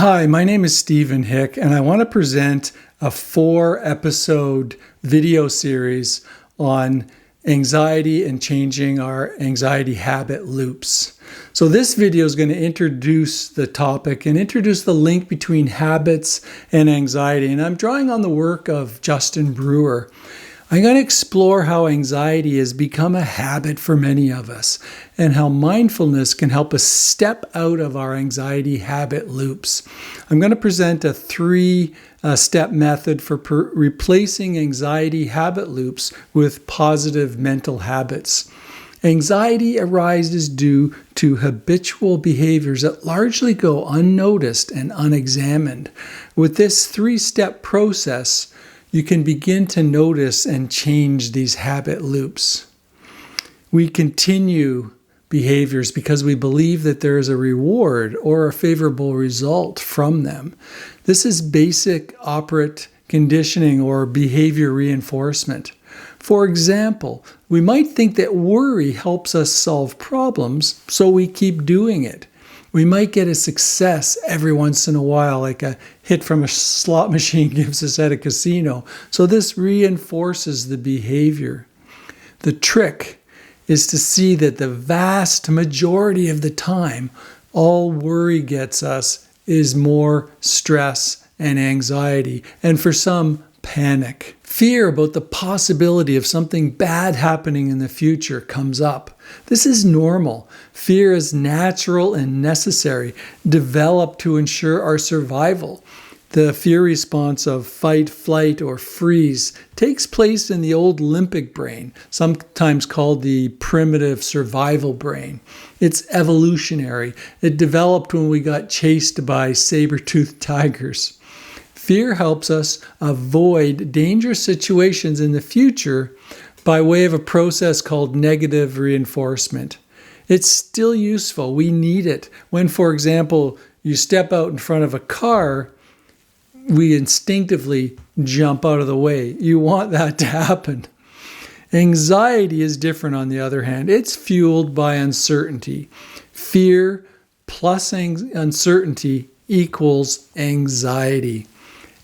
Hi, my name is Stephen Hick, and I want to present a 4-episode video series on anxiety and changing our anxiety habit loops. So this video is going to introduce the topic and introduce the link between habits and anxiety. And I'm drawing on the work of Justin Brewer. I'm going to explore how anxiety has become a habit for many of us and how mindfulness can help us step out of our anxiety habit loops. I'm going to present a 3-step method for replacing anxiety habit loops with positive mental habits. Anxiety arises due to habitual behaviors that largely go unnoticed and unexamined. With this 3-step process, you can begin to notice and change these habit loops. We continue behaviors because we believe that there is a reward or a favorable result from them. This is basic operant conditioning or behavior reinforcement. For example, we might think that worry helps us solve problems, so we keep doing it. We might get a success every once in a while, like a hit from a slot machine gives us at a casino. So this reinforces the behavior. The trick is to see that the vast majority of the time, all worry gets us is more stress and anxiety, and for some, panic. Fear about the possibility of something bad happening in the future comes up. This is normal. Fear is natural and necessary, developed to ensure our survival. The fear response of fight, flight, or freeze takes place in the old limbic brain, sometimes called the primitive survival brain. It's evolutionary. It developed when we got chased by saber-toothed tigers. Fear helps us avoid dangerous situations in the future by way of a process called negative reinforcement. It's still useful. We need it. When, for example, you step out in front of a car, we instinctively jump out of the way. You want that to happen. Anxiety is different, on the other hand. It's fueled by uncertainty. Fear plus uncertainty equals anxiety.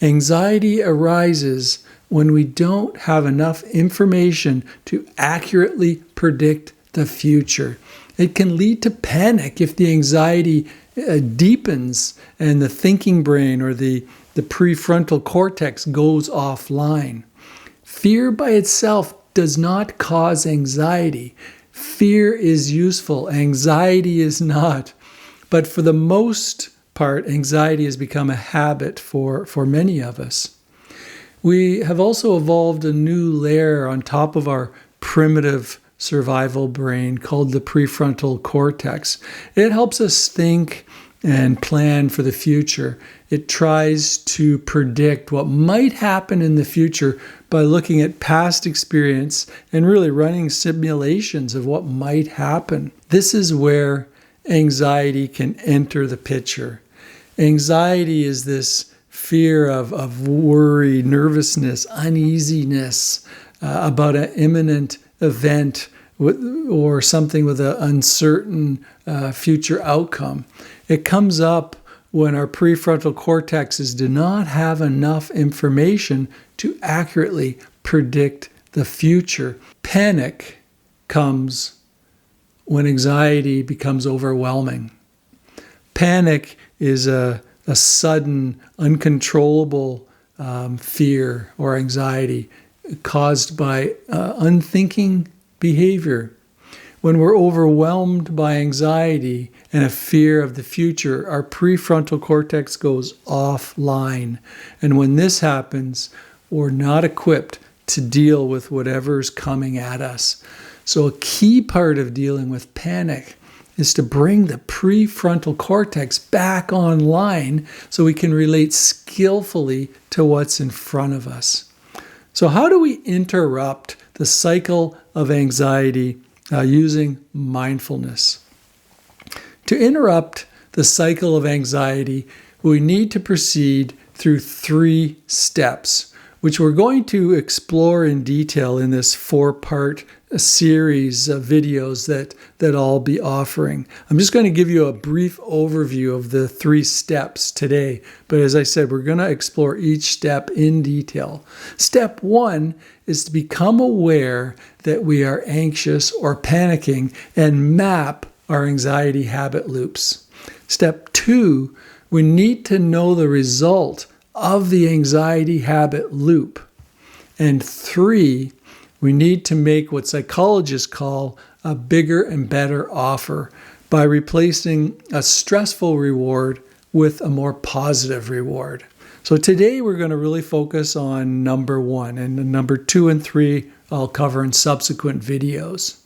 Anxiety arises when we don't have enough information to accurately predict the future. It can lead to panic if the anxiety deepens and the thinking brain or the prefrontal cortex goes offline. Fear by itself does not cause anxiety. Fear is useful. Anxiety is not. But for the most part, anxiety has become a habit for many of us. We have also evolved a new layer on top of our primitive survival brain called the prefrontal cortex. It helps us think and plan for the future. It tries to predict what might happen in the future by looking at past experience and really running simulations of what might happen. This is where anxiety can enter the picture. Anxiety is this fear of worry, nervousness, uneasiness about an imminent event or something with an uncertain future outcome. It comes up when our prefrontal cortexes do not have enough information to accurately predict the future. Panic comes when anxiety becomes overwhelming. Panic is a sudden, uncontrollable fear or anxiety caused by unthinking behavior. When we're overwhelmed by anxiety and a fear of the future, our prefrontal cortex goes offline. And when this happens, we're not equipped to deal with whatever's coming at us. So a key part of dealing with panic is to bring the prefrontal cortex back online so we can relate skillfully to what's in front of us. So how do we interrupt the cycle of anxiety using mindfulness? To interrupt the cycle of anxiety, we need to proceed through 3 steps. which we're going to explore in detail in this 4-part series of videos that I'll be offering. I'm just going to give you a brief overview of the 3 steps today. But as I said, we're going to explore each step in detail. Step 1 is to become aware that we are anxious or panicking and map our anxiety habit loops. Step 2, we need to know the result of the anxiety habit loop. And 3, we need to make what psychologists call a bigger and better offer by replacing a stressful reward with a more positive reward. So today we're going to really focus on number 1, and number 2 and 3 I'll cover in subsequent videos.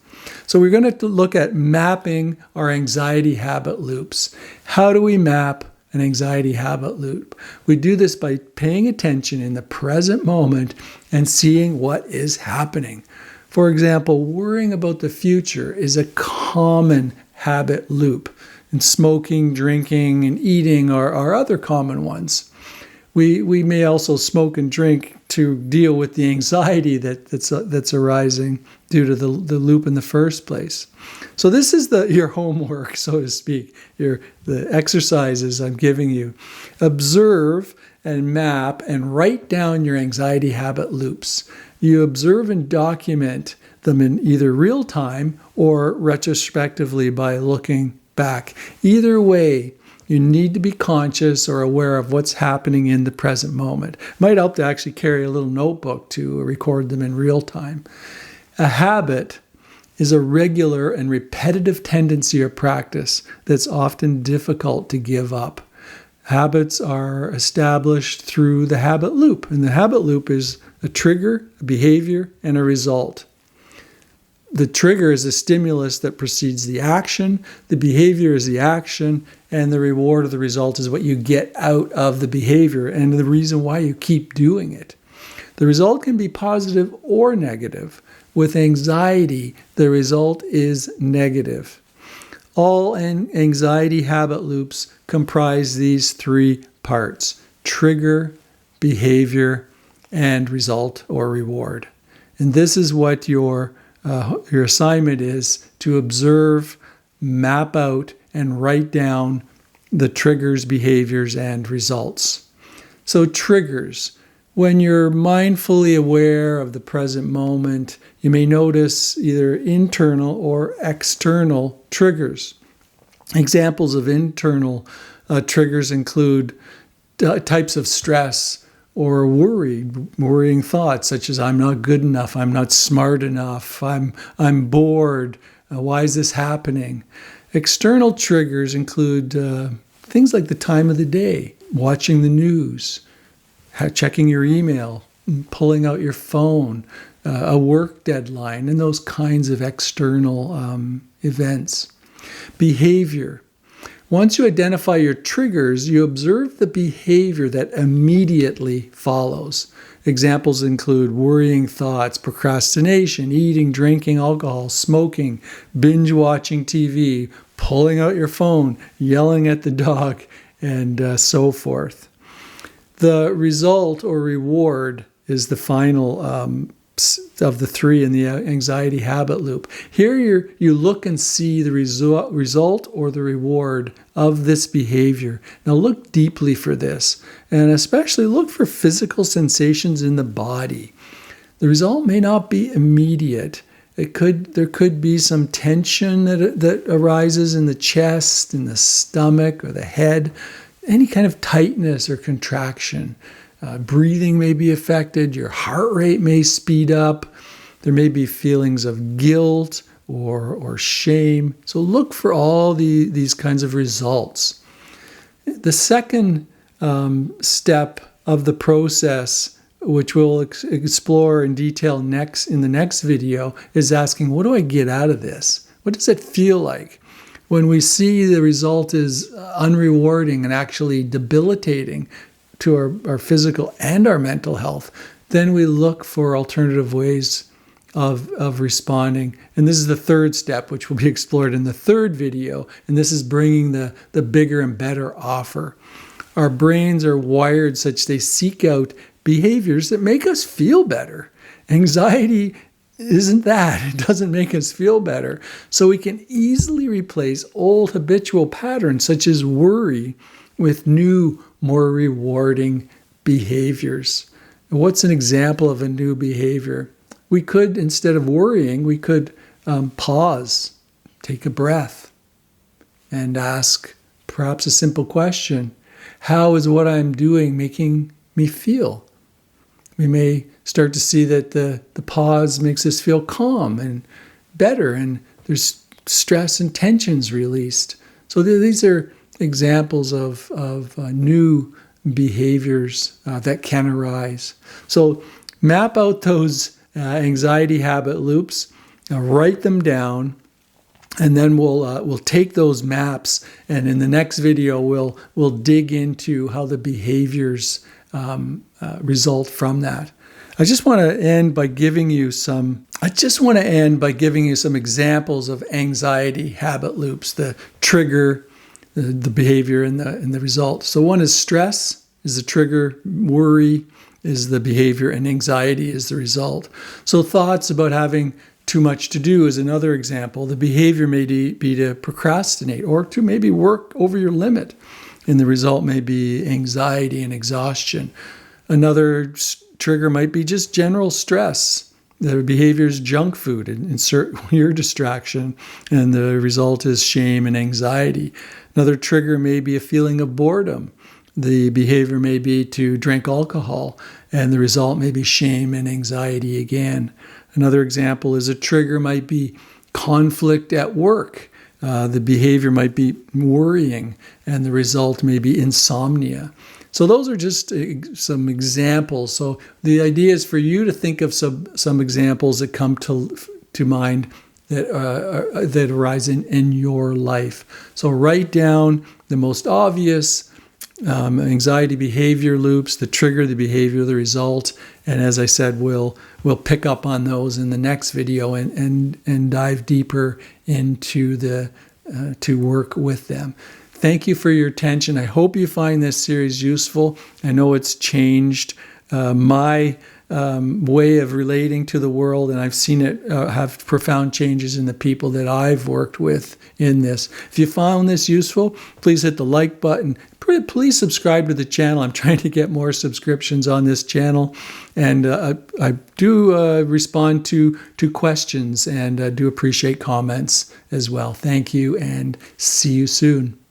So we're going to look at mapping our anxiety habit loops. How do we map an anxiety habit loop? We do this by paying attention in the present moment and seeing what is happening. For example, worrying about the future is a common habit loop, and smoking, drinking, and eating are other common ones. We may also smoke and drink to deal with the anxiety that's arising due to the loop in the first place. So this is your homework, so to speak, the exercises I'm giving you. Observe and map and write down your anxiety habit loops. You observe and document them in either real time or retrospectively by looking back. Either way, you need to be conscious or aware of what's happening in the present moment. It might help to actually carry a little notebook to record them in real time. A habit is a regular and repetitive tendency or practice that's often difficult to give up. Habits are established through the habit loop, and the habit loop is a trigger, a behavior, and a result. The trigger is a stimulus that precedes the action, the behavior is the action, and the reward of the result is what you get out of the behavior and the reason why you keep doing it. The result can be positive or negative. With anxiety, the result is negative. All anxiety habit loops comprise these 3 parts: trigger, behavior, and result or reward. And this is what your assignment is: to observe, map out, and write down the triggers, behaviors, and results. So triggers. When you're mindfully aware of the present moment, you may notice either internal or external triggers. Examples of internal triggers include types of stress or worrying thoughts such as I'm not good enough, I'm not smart enough, I'm bored, why is this happening? External triggers include things like the time of the day, watching the news, checking your email, pulling out your phone, a work deadline, and those kinds of external events. Behavior. Once you identify your triggers, you observe the behavior that immediately follows. Examples include worrying thoughts, procrastination, eating, drinking alcohol, smoking, binge watching TV, pulling out your phone, yelling at the dog, and so forth. The result or reward is the final of the 3 in the anxiety habit loop. Here you look and see the result or the reward of this behavior. Now look deeply for this, and especially look for physical sensations in the body. The result may not be immediate. There could be some tension that arises in the chest, in the stomach, or the head, any kind of tightness or contraction. Breathing may be affected. Your heart rate may speed up. There may be feelings of guilt or shame. So look for all these kinds of results. The second step of the process, which we'll explore in detail in the next video, is asking, what do I get out of this? What does it feel like? When we see the result is unrewarding and actually debilitating to our physical and our mental health, then we look for alternative ways of responding. And this is the 3rd step, which will be explored in the 3rd video. And this is bringing the bigger and better offer. Our brains are wired such they seek out behaviors that make us feel better. Anxiety isn't that. It doesn't make us feel better. So we can easily replace old habitual patterns such as worry with new, more rewarding behaviors. What's an example of a new behavior? We could, instead of worrying, we could pause, take a breath, and ask perhaps a simple question. How is what I'm doing making me feel? We may start to see that the pause makes us feel calm and better, and there's stress and tensions released. So these are examples of new behaviors that can arise. So map out those anxiety habit loops, write them down, and then we'll take those maps, and in the next video we'll dig into how the behaviors result from that. I just want to end by giving you some examples of anxiety habit loops, the trigger, the behavior, and the result. So one is stress is the trigger, worry is the behavior, and anxiety is the result. So thoughts about having too much to do is another example. The behavior may be to procrastinate or to maybe work over your limit, and the result may be anxiety and exhaustion. Another trigger might be just general stress. The behavior is junk food, and insert your distraction, and the result is shame and anxiety. Another trigger may be a feeling of boredom. The behavior may be to drink alcohol, and the result may be shame and anxiety again. Another example is a trigger might be conflict at work. The behavior might be worrying, and the result may be insomnia. So those are just some examples. So the idea is for you to think of some examples that come to mind that arise in your life. So write down the most obvious anxiety behavior loops, the trigger, the behavior, the result. And as I said, we'll pick up on those in the next video and dive deeper into to work with them. Thank you for your attention. I hope you find this series useful. I know it's changed my way of relating to the world, and I've seen it have profound changes in the people that I've worked with in this. If you found this useful, please hit the like button. Please subscribe to the channel. I'm trying to get more subscriptions on this channel, and I do respond to questions, and do appreciate comments as well. Thank you, and see you soon.